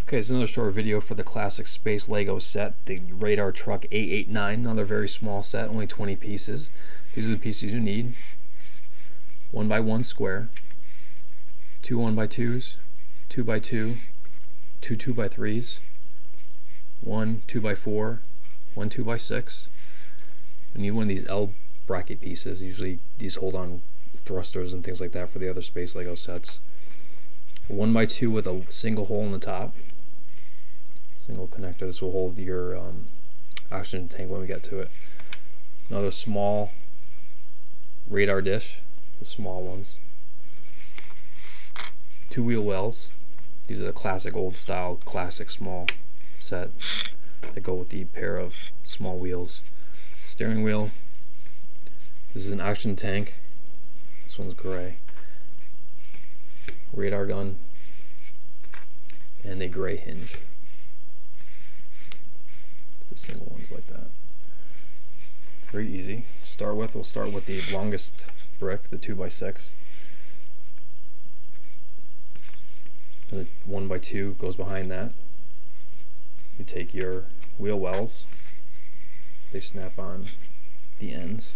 Okay, it's another short video for the classic space Lego set, the Radar Truck A89, another very small set, only 20 pieces. These are the pieces you need. 1x1 square, 2 1x2s, 2x2, 2 2x3s, 1 2x4, 1 2x6. I need one of these L bracket pieces. Usually these hold on thrusters and things like that for the other space Lego sets. 1x2 with a single hole in the top. Single connector. This will hold your oxygen tank when we get to it. Another small radar dish, the small ones. 2 wheel wells. These are the classic old style, classic small set that go with the pair of small wheels. Steering wheel. This is an oxygen tank. This one's gray. Radar gun. And a gray hinge. The single ones like that. Very easy. We'll start with the longest brick, the 2x6. And the 1x2 goes behind that. You take your wheel wells. They snap on the ends.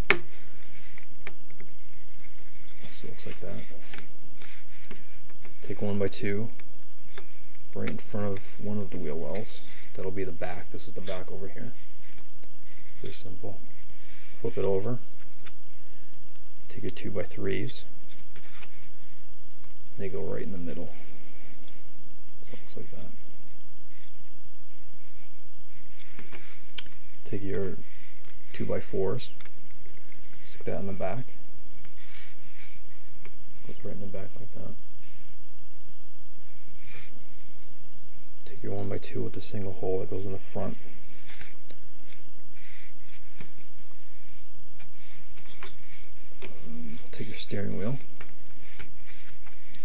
So it looks like that. Take 1x2 right in front of one of the wheel wells. That'll be the back. This is the back over here. Very simple. Flip it over. Take your 2x3s. They go right in the middle. So it looks like that. Take your 2x4s. Stick that in the back. Goes right in the back like that. Take your 1x2 with the single hole that goes in the front. Take your steering wheel.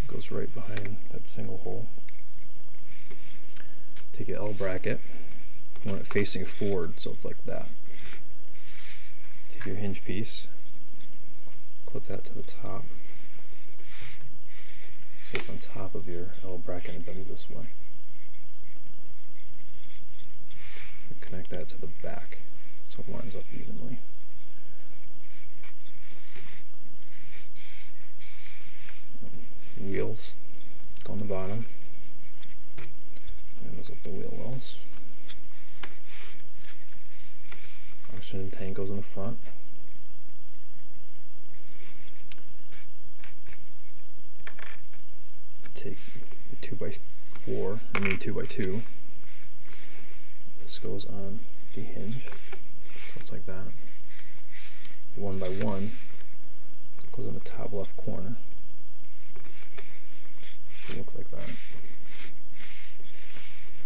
It goes right behind that single hole. Take your L bracket. You want it facing forward, so it's like that. Take your hinge piece. Clip that to the top. So it's on top of your L bracket and bends this way. Connect that to the back so it lines up evenly. Wheels go on the bottom. And those up the wheel wells. Oxygen tank goes in the front. Take your 2x4, 2x2. This goes on the hinge, so it's like that. The 1x1 goes in the top left corner. It looks like that.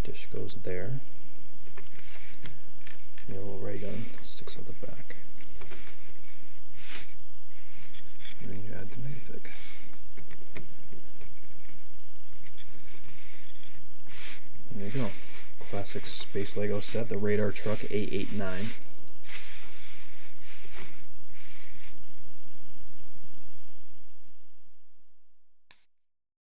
Dish goes there. The little ray gun sticks out the back. And then you add the minifig. There you go. Classic space Lego set, the Radar Truck A89.